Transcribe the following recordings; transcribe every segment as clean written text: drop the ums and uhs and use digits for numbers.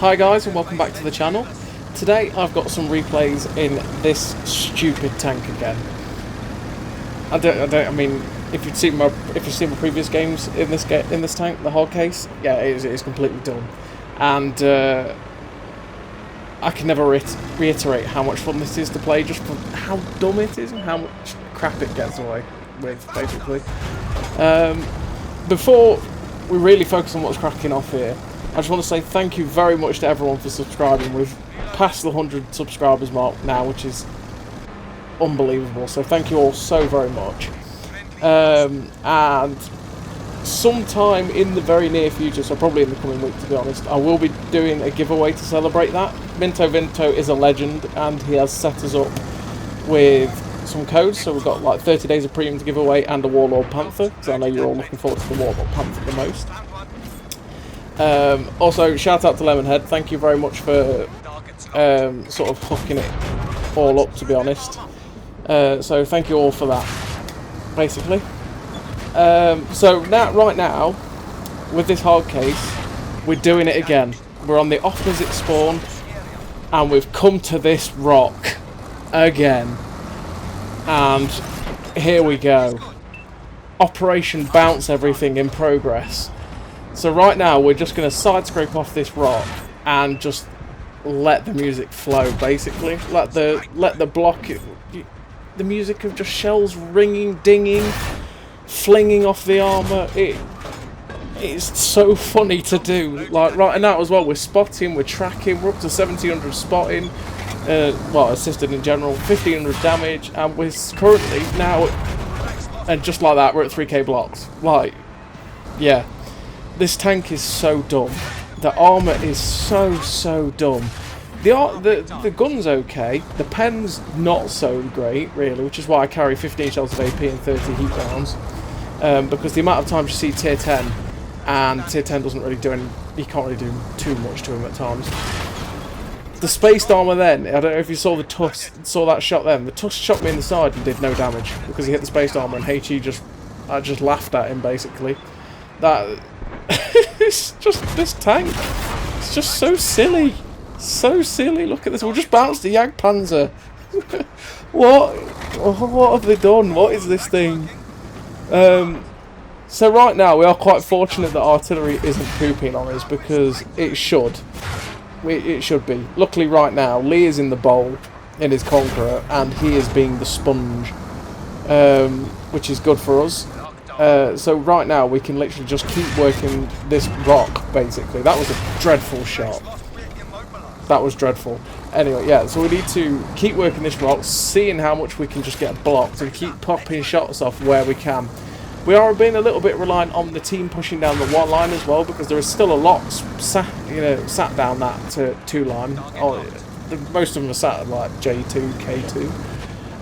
Hi guys, and welcome back to the channel. Today I've got some replays in this stupid tank again. I mean, if you've seen my previous games in this tank, the Hardcase, yeah, it is completely dumb, and I can never reiterate how much fun this is to play, just for how dumb it is and how much crap it gets away with, basically. Before we really focus on what's cracking off here, I just want to say thank you very much to everyone for subscribing. We've passed the 100 subscribers mark now, which is unbelievable. So thank you all so very much. And sometime in the very near future, so probably in the coming week to be honest, I will be doing a giveaway to celebrate that. Minto Vinto is a legend and he has set us up with some codes, so we've got like 30 days of premium to give away and a Warlord Panther, because I know you're all looking forward to the Warlord Panther the most. Also, shout out to Lemonhead, thank you very much for sort of hooking it all up, to be honest. So thank you all for that, basically. So now, right now, with this Hardcase, we're doing it again. We're on the opposite spawn, and we've come to this rock again. And here we go. Operation Bounce Everything in progress. So right now we're just going to side scrape off this rock and just let the music flow, basically. Let the block, the music of just shells ringing, dinging, flinging off the armour. It's so funny to do. Like right now as well, we're spotting, we're tracking, we're up to 1700 spotting, well, assisted in general, 1500 damage, and we're currently now, and just like that, we're at 3k blocks. Like, yeah. This tank is so dumb. The armour is so dumb. The gun's okay. The pen's not so great, really, which is why I carry 15 shells of AP and 30 heat rounds. Because the amount of times you see tier 10, and tier 10 doesn't really do any, you can't really do too much to him at times. The spaced armour then, I don't know if you saw that shot then, the Tusk shot me in the side and did no damage, because he hit the spaced armour, and HE I just laughed at him, basically. That... it's just, this tank, it's just so silly. So silly, look at this, we'll just bounce the Jagdpanzer. What have they done? What is this thing? So right now we are quite fortunate that artillery isn't pooping on us, because it should. It should be. Luckily right now, Lee is in the bowl in his Conqueror, and he is being the sponge, which is good for us. So right now we can literally just keep working this rock, basically. That was a dreadful shot. That was dreadful. Anyway, yeah, so we need to keep working this rock, seeing how much we can just get blocked, and keep popping shots off where we can. We are being a little bit reliant on the team pushing down the 1 line as well, because there is still a lot sat down that 2 line. Oh, most of them are sat at like J2, K2,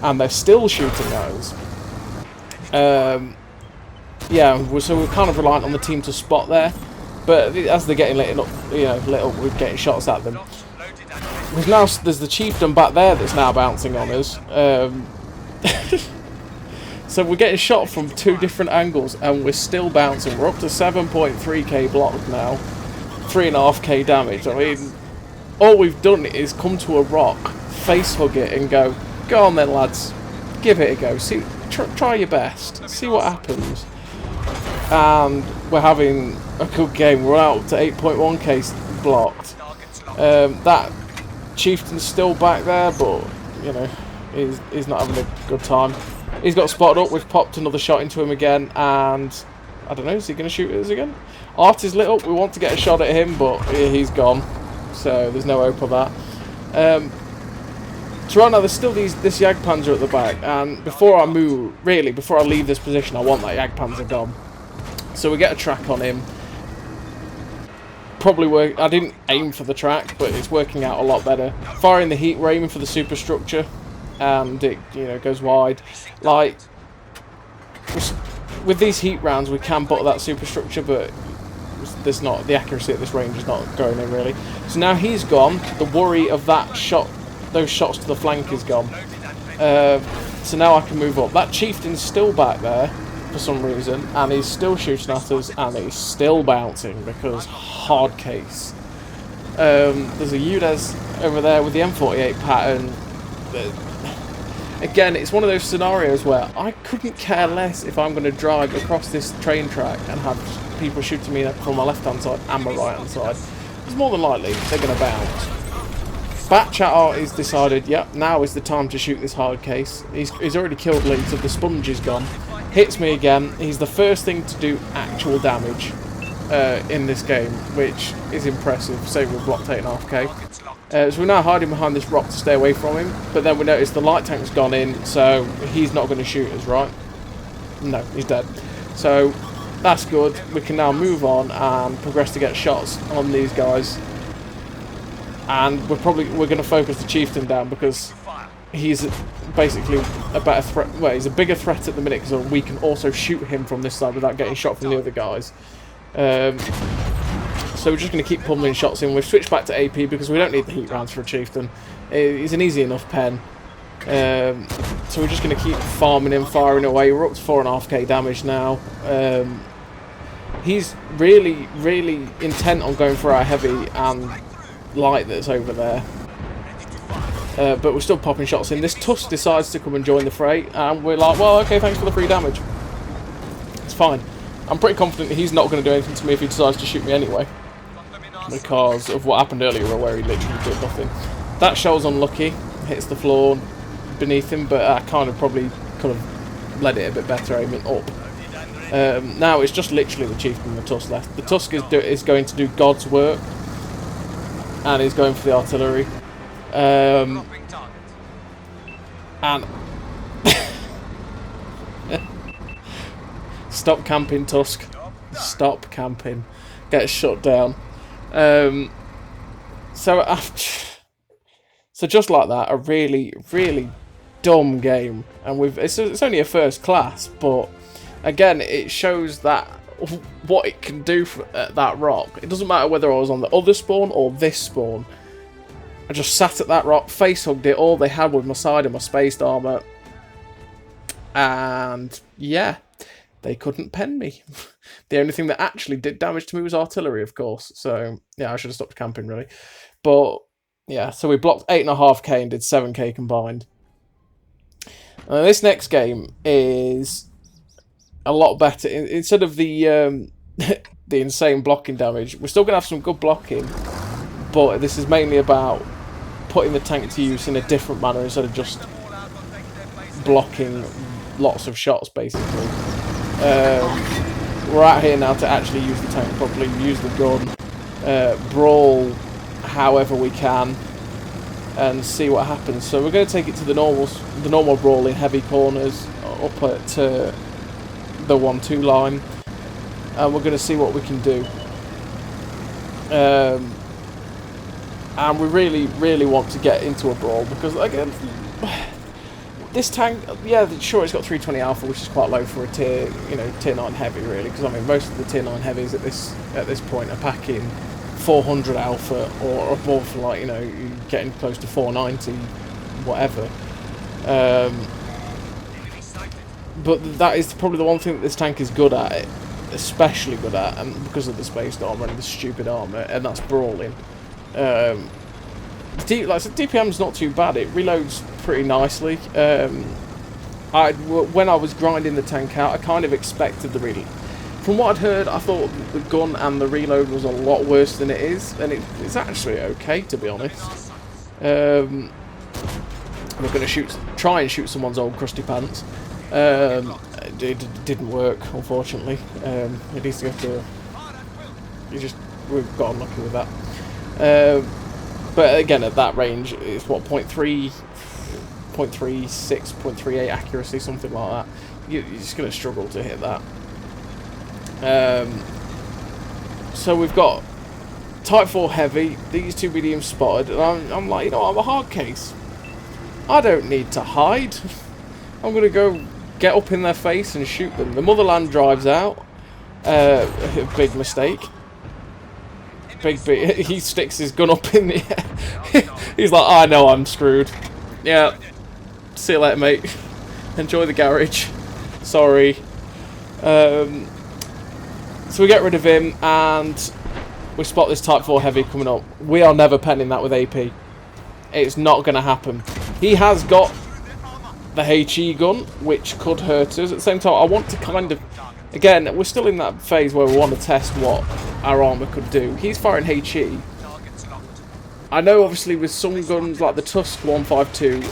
and they're still shooting those. Yeah, so we're kind of reliant on the team to spot there, but as they're getting lit up, we're getting shots at them. There's the chieftain back there that's now bouncing on us. So we're getting shot from 2 different angles, and we're still bouncing. We're up to 7.3k block now, 3.5k damage. I mean, all we've done is come to a rock, face hug it, and go on then, lads, give it a go. See, try your best. See what happens. And we're having a good game. We're out to 8.1k blocked. That chieftain's still back there, but he's not having a good time. He's got spotted up. We've popped another shot into him again, and I don't know, is he going to shoot at us again? Art is lit up. We want to get a shot at him, but he's gone, so there's no hope of that. So right now there's still this Jagdpanzer at the back, and before I leave this position, I want that Jagdpanzer gone. So we get a track on him. Probably I didn't aim for the track, but it's working out a lot better. Firing the heat, we're aiming for the superstructure, and it goes wide. Like with these heat rounds, we can butter that superstructure, but there's not, the accuracy at this range is not going in really. So now he's gone. The worry of that shot, those shots to the flank, is gone. So now I can move up. That chieftain's still back there for some reason, and he's still shooting at us, and he's still bouncing because Hardcase. There's a UDES over there with the M48 pattern. Again, it's one of those scenarios where I couldn't care less if I'm going to drive across this train track and have people shooting me from my left-hand side and my right-hand side. It's more than likely they're going to bounce. Bat Chatter is decided, yep, now is the time to shoot this Hardcase. He's already killed Lee, so the sponge is gone. Hits me again. He's the first thing to do actual damage in this game, which is impressive. Say we've blocked 8.5k. So we're now hiding behind this rock to stay away from him, but then we notice the light tank's gone in, so he's not going to shoot us, right? No, he's dead. So that's good. We can now move on and progress to get shots on these guys. And we're going to focus the Chieftain down because he's basically a better threat. Well, he's a bigger threat at the minute because we can also shoot him from this side without getting shot from the other guys. So we're just going to keep pummeling shots in. We've switched back to AP because we don't need the heat rounds for a Chieftain. He's an easy enough pen. So we're just going to keep farming him, firing away. We're up to 4.5k damage now. He's really, really intent on going for our heavy and light that's over there. But we're still popping shots in. This Tusk decides to come and join the fray, and we're like, well, okay, thanks for the free damage. It's fine. I'm pretty confident he's not going to do anything to me if he decides to shoot me anyway, because of what happened earlier where he literally did nothing. That shell's unlucky, hits the floor beneath him, but I kind of probably could have led it a bit better aiming up. Now it's just literally the Chieftain and the Tusk left. The Tusk is going to do God's work, and he's going for the artillery. And stop camping, Tusk. Stop camping. Get shut down. So just like that, a really, really dumb game, and it's only a first class, but again, it shows that what it can do at that rock. It doesn't matter whether I was on the other spawn or this spawn. I just sat at that rock, face hugged it. All they had was my side and my spaced armor, and yeah, they couldn't pen me. The only thing that actually did damage to me was artillery, of course. So yeah, I should have stopped camping really. But yeah, so we blocked 8.5k and did 7k combined. And this next game is a lot better. Instead of the the insane blocking damage, we're still gonna have some good blocking, but this is mainly about putting the tank to use in a different manner instead of just blocking lots of shots, basically. We're out here now to actually use the tank properly, use the gun, brawl however we can, and see what happens. So we're going to take it to the normal brawl in heavy corners, up at the 1-2 line, and we're going to see what we can do. And we really, really want to get into a brawl because, again, this tank, yeah, sure, it's got 320 alpha, which is quite low for a tier 9 heavy, really. Because I mean, most of the tier 9 heavies at this point are packing 400 alpha or above, like, you're getting close to 490, whatever. But that is probably the one thing that this tank is good at, especially good at, and because of the spaced armor and the stupid armor, and that's brawling. DPM's not too bad. It reloads pretty nicely. When I was grinding the tank out, I kind of expected the reload. From what I'd heard, I thought the gun and the reload was a lot worse than it is, and it's actually okay, to be honest. We're going to try and shoot someone's old crusty pants. It didn't work, unfortunately. It needs to go to. We've got unlucky with that. But again, at that range, it's what, 0.3, 0.36, 0.38 accuracy, something like that. You're just going to struggle to hit that. So we've got Type 4 heavy, these two medium spotted, and I'm like, I'm a Hardcase. I don't need to hide. I'm going to go get up in their face and shoot them. The Motherland drives out. Big mistake. Big. He sticks his gun up in the air. He's like, I know I'm screwed. Yeah. See you later, mate. Enjoy the garage. Sorry. So we get rid of him, and we spot this Type 4 heavy coming up. We are never penning that with AP. It's not going to happen. He has got the HE gun, which could hurt us. At the same time, I want to kind of... Again, we're still in that phase where we want to test what our armour could do. He's firing HE. I know, obviously, with some guns like the Tusk 152,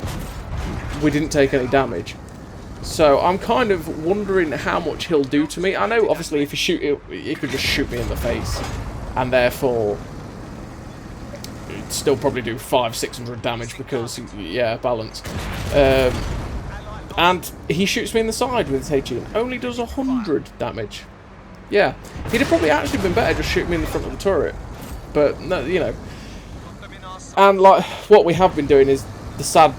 we didn't take any damage. So I'm kind of wondering how much he'll do to me. I know, obviously, if you shoot it, he could just shoot me in the face. And therefore, it'd still probably do 500-600 damage because, yeah, balance. And he shoots me in the side with his HE and only does 100 damage. Yeah, he'd have probably actually been better just shooting me in the front of the turret. But, no, you know. And, like, what we have been doing is the sad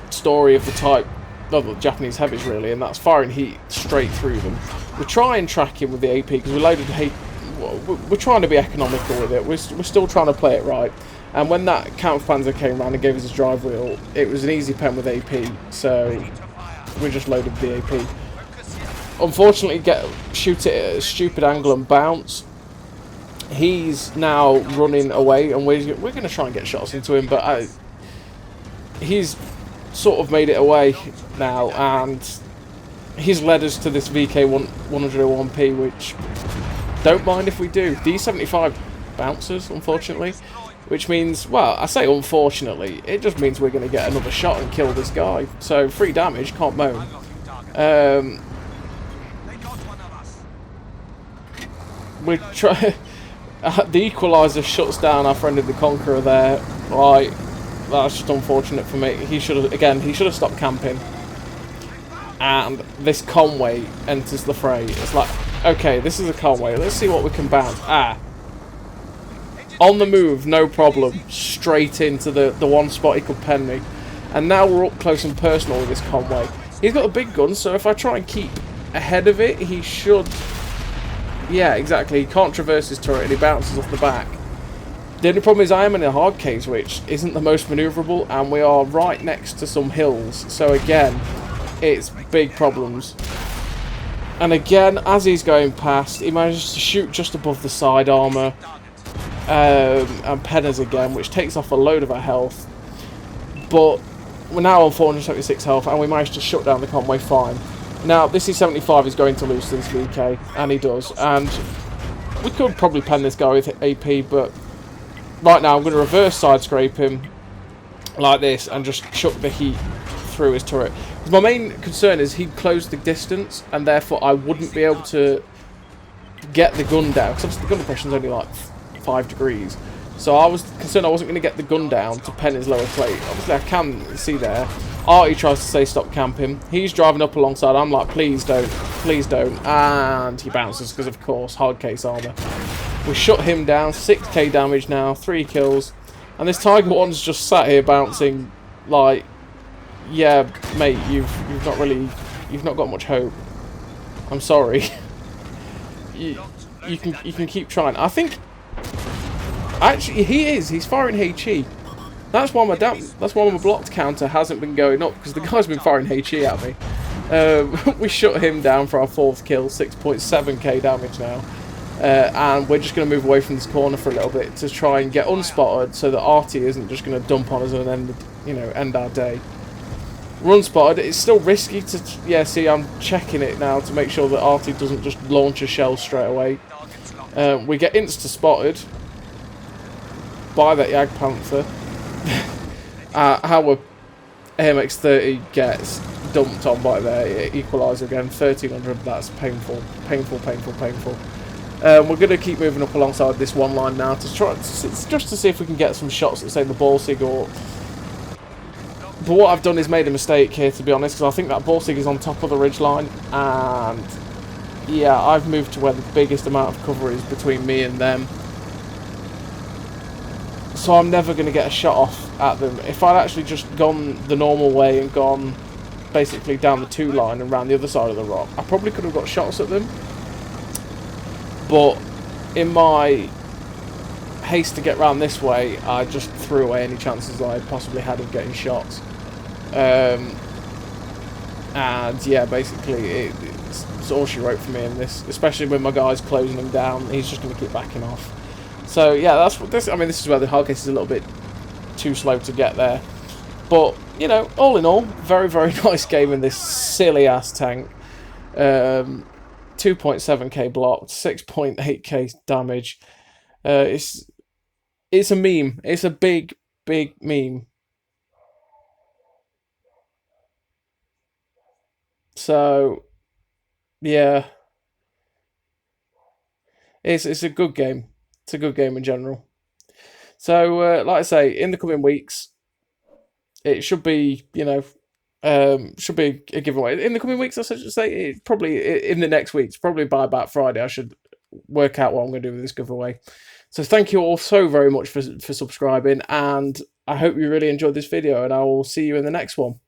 story of the Type, well, the Japanese heavies, really, and that's firing heat straight through them. We try and track him with the AP, because we loaded hate. We're trying to be economical with it. We're still trying to play it right. And when that Kampfpanzer came around and gave us his drive wheel, it was an easy pen with AP, so we just loaded the AP. Unfortunately, shoot it at a stupid angle and bounce. He's now running away, and we're going to try and get shots into him, but he's sort of made it away now, and he's led us to this VK101P, which don't mind if we do. D75 bounces, unfortunately, which means, well, I say unfortunately, it just means we're going to get another shot and kill this guy. So 3 damage, can't moan. We try. The equaliser shuts down our friend in the Conqueror there. Right, that's just unfortunate for me. He should have stopped camping. And this Conway enters the fray. It's like, okay, this is a Conway. Let's see what we can bounce. On the move, no problem. Straight into the one spot he could pen me. And now we're up close and personal with this Conway. He's got a big gun, so if I try and keep ahead of it, he should... Yeah, exactly. He can't traverse his turret and he bounces off the back. The only problem is I am in a Hardcase, which isn't the most manoeuvrable, and we are right next to some hills. So again, it's big problems. And again, as he's going past, he manages to shoot just above the side armour. And pen us again, which takes off a load of our health. But we're now on 476 health, and we managed to shut down the Conway fine. Now, this E75 is going to lose to this VK, and he does. And we could probably pen this guy with AP, but right now I'm going to reverse side scrape him like this and just chuck the heat through his turret. My main concern is he'd close the distance, and therefore I wouldn't be able to get the gun down, because obviously the gun depression is only like 5 degrees. So I was concerned I wasn't going to get the gun down to pen his lower plate. Obviously I can see there. Artie tries to say stop camping. He's driving up alongside. I'm like, please don't. Please don't. And he bounces because, of course, Hardcase armour. We shut him down. 6k damage now. 3 kills. And this Tiger One's just sat here bouncing like, yeah, mate, you've not got much hope. I'm sorry. you can keep trying. I think actually he's firing HE. That's why my blocked counter hasn't been going up, because the guy's been firing HE at me. We shut him down for our 4th kill, 6.7k damage now. And we're just going to move away from this corner for a little bit to try and get unspotted, so that Artie isn't just going to dump on us and end our day. We're unspotted. It's still risky to... Yeah, see, I'm checking it now to make sure that Artie doesn't just launch a shell straight away. We get insta-spotted by that Jagdpanther. Our AMX-30 gets dumped on by their equaliser again. 1300, that's painful. Painful. We're going to keep moving up alongside this one line now to try just to see if we can get some shots at, say, the Balsig or... But what I've done is made a mistake here, to be honest, because I think that Balsig is on top of the ridgeline, and yeah, I've moved to where the biggest amount of cover is between me and them. So I'm never going to get a shot off at them. If I'd actually just gone the normal way and gone basically down the 2 line and round the other side of the rock, I probably could have got shots at them. But in my haste to get round this way, I just threw away any chances I possibly had of getting shots. And yeah, basically it's all she wrote for me in this, especially when my guy's closing him down. He's just going to keep backing off. So yeah, that's what this. I mean, this is where the Hardcase is a little bit too slow to get there. But you know, all in all, very very nice game in this silly ass tank. 2.7k blocked, 6.8k damage. It's a meme. It's a big meme. So yeah, it's a good game. It's a good game in general. So like I say, in the coming weeks, it should be should be a giveaway in the coming weeks. I should say it probably in the next weeks, probably by about Friday. I should work out what I'm going to do with this giveaway. So thank you all so very much for subscribing, and I hope you really enjoyed this video, and I will see you in the next one.